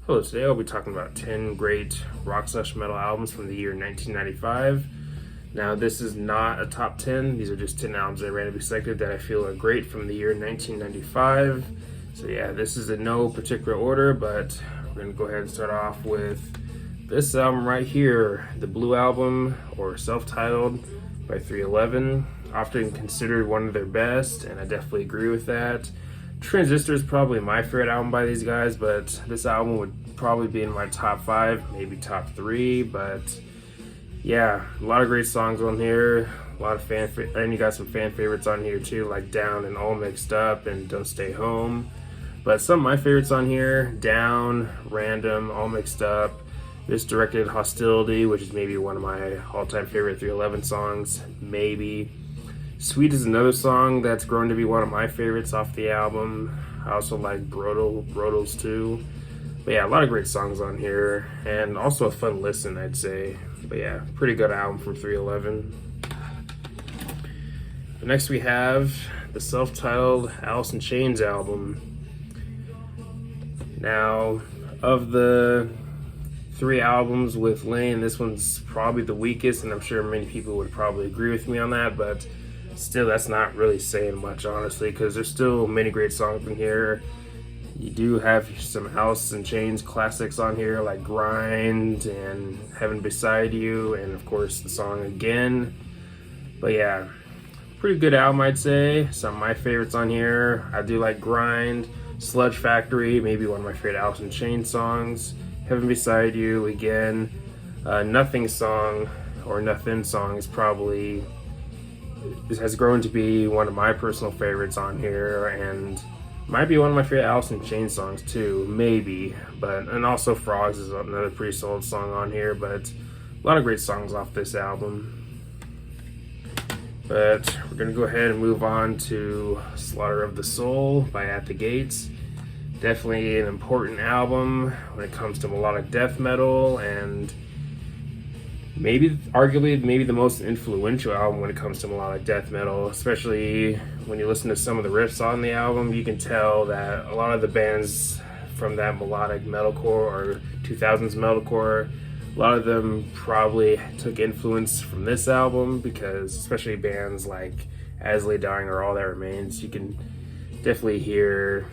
Hello, today I'll be talking about 10 great rock/metal albums from the year 1995. Now, this is not a top 10, these are just 10 albums I randomly selected that I feel are great from the year 1995. So, yeah, this is in no particular order, but we're going to go ahead and start off with this album right here, the Blue Album, or self-titled, by 311. Often considered one of their best, and I definitely agree with that. Transistor is probably my favorite album by these guys, but this album would probably be in my top 5, maybe top 3. But yeah, a lot of great songs on here, a lot of and you got some fan favorites on here too, like Down and All Mixed Up and Don't Stay Home. But some of my favorites on here: Down, Random, All Mixed Up, Misdirected Hostility, which is maybe one of my all-time favorite 311 songs, maybe. Sweet is another song that's grown to be one of my favorites off the album. I also like Brodels too. But yeah, a lot of great songs on here, and also a fun listen, I'd say. But yeah, pretty good album from 311. Next we have the self-titled Allison Chains album. Now, of the 3 albums with Lane, this one's probably the weakest, and I'm sure many people would probably agree with me on that, but still, that's not really saying much, honestly, because there's still many great songs in here. You do have some Allison Chains classics on here, like Grind and Heaven Beside You, and of course the song Again. But yeah, pretty good album, I'd say. Some of my favorites on here, I do like Grind, Sludge Factory, maybe one of my favorite Allison Chains songs, Heaven Beside You, Again. Nothing song, or Nothing song, is probably has grown to be one of my personal favorites on here, and might be one of my favorite Allison Chains songs too, maybe. And also Frogs is another pretty solid song on here, but a lot of great songs off this album. But we're gonna go ahead and move on to Slaughter of the Soul by At the Gates. Definitely an important album when it comes to melodic death metal, and arguably the most influential album when it comes to melodic death metal. Especially when you listen to some of the riffs on the album, you can tell that a lot of the bands from that melodic metalcore or 2000s metalcore, a lot of them probably took influence from this album, because especially bands like As Lay Dying or All That Remains, you can definitely hear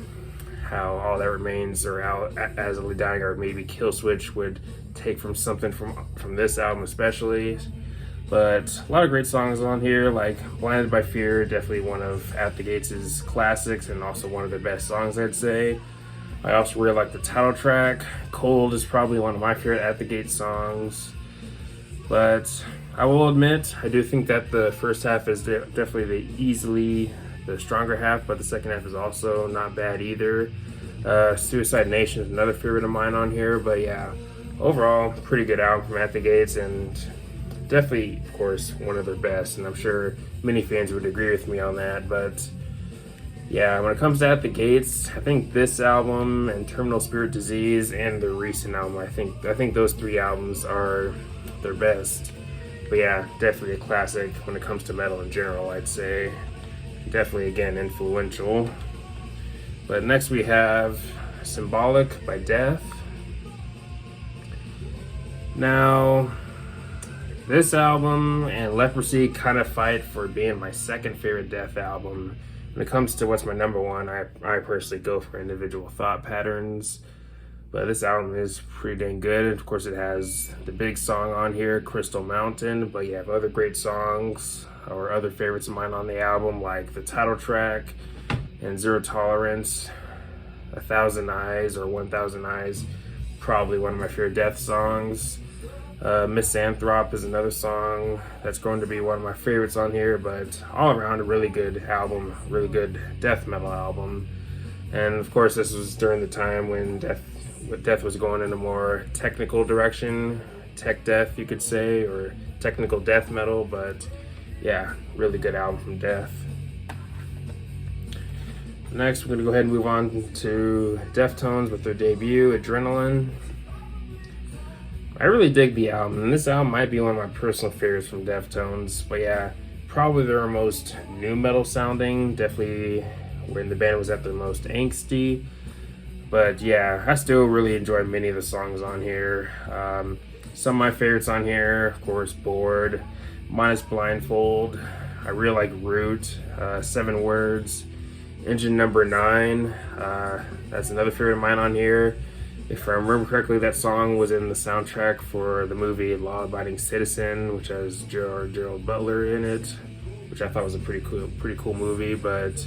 how All That Remains or As Lay Dying or maybe Killswitch would take from something from this album especially. But a lot of great songs on here, like Blinded by Fear, definitely one of At the Gates' classics and also one of their best songs, I'd say. I also really like the title track. Cold is probably one of my favorite At the Gates songs. But I will admit, I do think that the first half is definitely easily the stronger half, but the second half is also not bad either. Suicide Nation is another favorite of mine on here, but yeah, overall, pretty good album from At the Gates, and definitely, of course, one of their best, and I'm sure many fans would agree with me on that. But yeah, when it comes to At the Gates, I think this album and Terminal Spirit Disease and the recent album, I think those 3 albums are their best. But yeah, definitely a classic when it comes to metal in general, I'd say. Definitely, again, influential. But next we have Symbolic by Death. Now, this album and Leprosy kind of fight for being my second favorite Death album. When it comes to what's my number one, I personally go for Individual Thought Patterns. But this album is pretty dang good. Of course, it has the big song on here, Crystal Mountain, but you have other great songs or other favorites of mine on the album, like the title track and Zero Tolerance, 1,000 Eyes or 1,000 Eyes, probably one of my favorite Death songs. Misanthrop is another song that's going to be one of my favorites on here, but all around a really good album, really good death metal album. And of course, this was during the time when Death was going in a more technical direction, tech death you could say, or technical death metal. But yeah, really good album from Death. Next, we're going to go ahead and move on to Deftones with their debut, Adrenaline. I really dig the album, and this album might be one of my personal favorites from Deftones. But yeah, probably their most new metal sounding, definitely when the band was at their most angsty. But yeah, I still really enjoy many of the songs on here. Some of my favorites on here, of course, Bored, Minus Blindfold. I really like Root, 7 Words, Engine Number 9. That's another favorite of mine on here. If I remember correctly, that song was in the soundtrack for the movie Law Abiding Citizen, which has Gerald Butler in it, which I thought was a pretty cool movie. But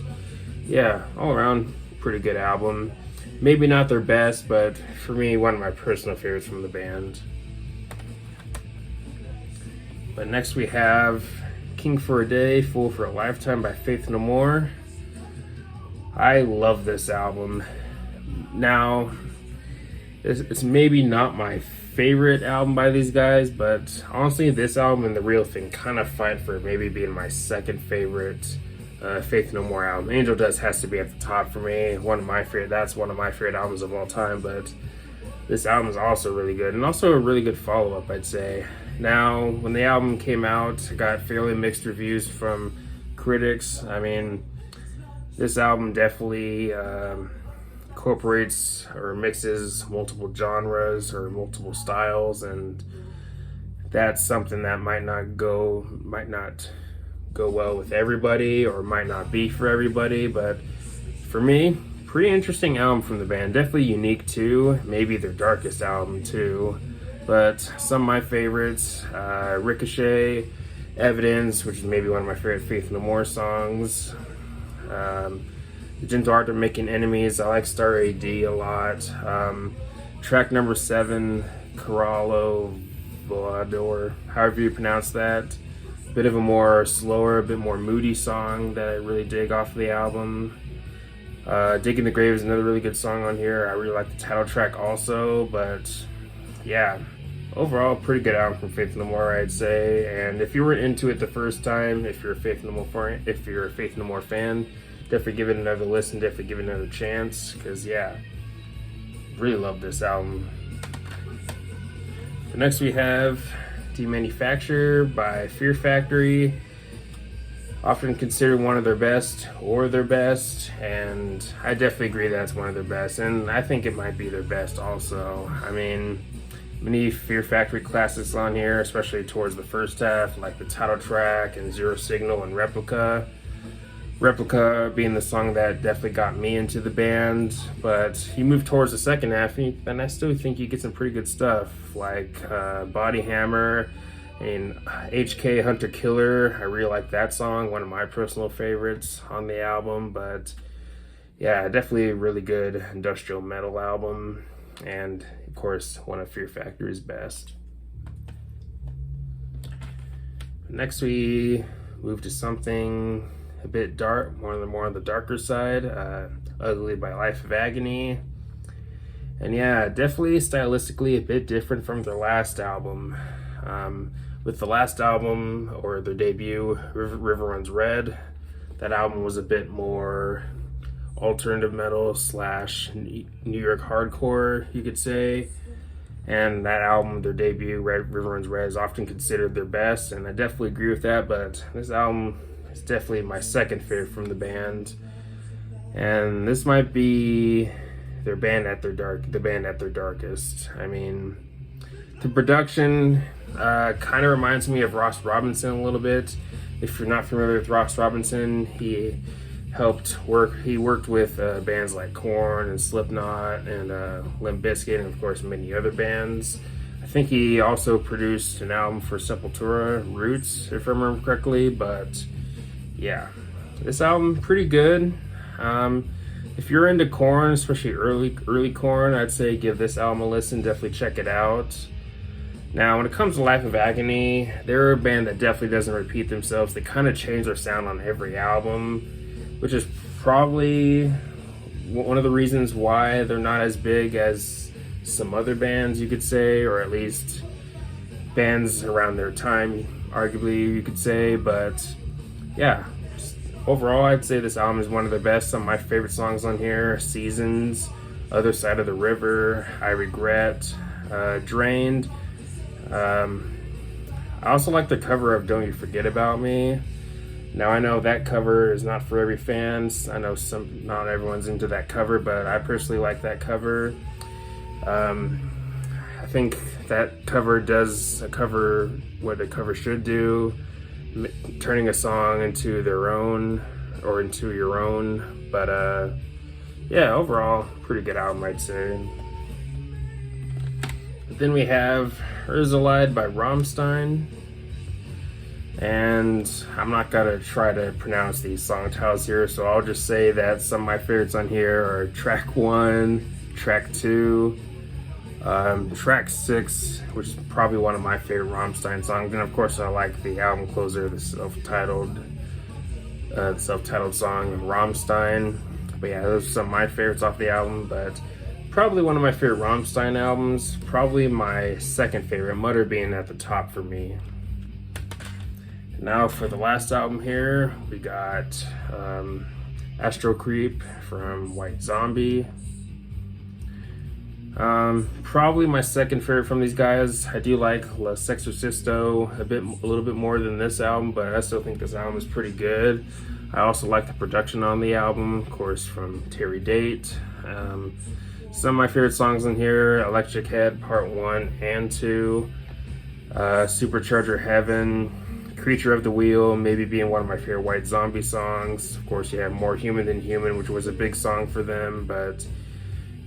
yeah, all around, pretty good album. Maybe not their best, but for me, one of my personal favorites from the band. But next we have King for a Day, Fool for a Lifetime by Faith No More. I love this album. Now, it's maybe not my favorite album by these guys, but honestly, this album and The Real Thing kind of fight for maybe being my second favorite Faith No More album. Angel Dust has to be at the top for me. That's one of my favorite albums of all time, but this album is also really good, and also a really good follow-up, I'd say. Now, when the album came out, it got fairly mixed reviews from critics. I mean, this album definitely incorporates or mixes multiple genres or multiple styles, and that's something that might not go well with everybody, or might not be for everybody. But for me, pretty interesting album from the band. Definitely unique too. Maybe their darkest album too. But some of my favorites, Ricochet, Evidence, which is maybe one of my favorite Faith No More songs. The Gentle Art of Making Enemies. I like Star AD a lot. Track number 7, Corallo Volador, however you pronounce that. Bit of a more slower, a bit more moody song that I really dig off of the album. Digging the Grave is another really good song on here. I really like the title track also, but yeah, overall, pretty good album from Faith No More, I'd say. And if you were into it the first time, if you're a Faith No More fan, definitely give it another listen, definitely give it another chance, because yeah, really love this album. The next we have Demanufacture by Fear Factory. Often considered one of their best or their best, and I definitely agree that's one of their best, and I think it might be their best also. I mean, many Fear Factory classics on here, especially towards the first half, like the title track and Zero Signal and Replica. Replica being the song that definitely got me into the band, but you move towards the second half and I still think you get some pretty good stuff, like Body Hammer and HK Hunter Killer. I really like that song, one of my personal favorites on the album. But yeah, definitely a really good industrial metal album, and of course one of Fear Factory's best. Next we move to something a bit dark, more on the darker side, Ugly by Life of Agony. And yeah, definitely stylistically a bit different from their last album. With the last album, or their debut, River Runs Red, that album was a bit more alternative metal / New York hardcore, you could say. And that album, their debut, River Runs Red, is often considered their best, and I definitely agree with that. But this album is definitely my second favorite from the band, and this might be the band at their darkest. I mean, the production kind of reminds me of Ross Robinson a little bit. If you're not familiar with Ross Robinson, he worked with bands like Korn and Slipknot and Limp Bizkit, and of course many other bands. I think he also produced an album for Sepultura, Roots, if I remember correctly. But yeah, this album pretty good. If you're into Korn, especially early Korn, I'd say give this album a listen. Definitely check it out. Now, when it comes to Life of Agony, they're a band that definitely doesn't repeat themselves. They kind of change their sound on every album, which is probably one of the reasons why they're not as big as some other bands, you could say, or at least bands around their time, arguably, you could say. But yeah, overall, I'd say this album is one of the best. Some of my favorite songs on here: Seasons, Other Side of the River, I Regret, Drained. I also like the cover of Don't You Forget About Me. Now I know that cover is not for every fan. I know not everyone's into that cover, but I personally like that cover. I think that cover does what a cover should do, turning a song into their own or into your own. But yeah, overall, pretty good album, I'd say. But then we have Herzelite by Rammstein. And I'm not gonna try to pronounce these song titles here, so I'll just say that some of my favorites on here are track 1, track 2, track 6, which is probably one of my favorite Rammstein songs, and of course I like the album closer, the self-titled song, Rammstein. But yeah, those are some of my favorites off the album, but probably one of my favorite Rammstein albums, probably my second favorite, Mutter being at the top for me. Now for the last album here, we got Astro Creep from White Zombie. Probably my second favorite from these guys. I do like La Sexorcisto a little bit more than this album, but I still think this album is pretty good. I also like the production on the album, of course, from Terry Date. Some of my favorite songs in here: Electric Head Part 1 and 2, Supercharger Heaven, Creature of the Wheel, maybe being one of my favorite White Zombie songs. Of course, you have More Human Than Human, which was a big song for them. But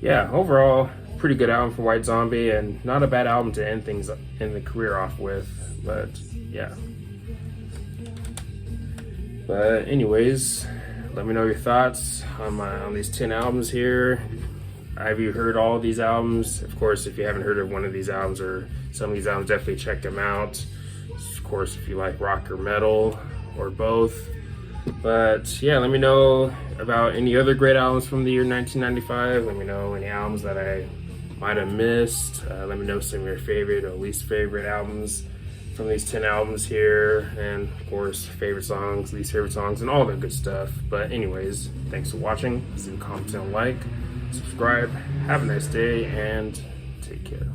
yeah, overall, pretty good album for White Zombie, and not a bad album to end things in the career off with. But yeah. But anyways, let me know your thoughts on these 10 albums here. Have you heard all of these albums? Of course, if you haven't heard of one of these albums or some of these albums, definitely check them out. Of course, if you like rock or metal or both. But yeah, let me know about any other great albums from the year 1995. Let me know any albums that I might have missed. Let me know some of your favorite or least favorite albums from these 10 albums here. And of course, favorite songs, least favorite songs, and all that good stuff. But anyways, thanks for watching. Leave a comment and like, subscribe. Have a nice day and take care.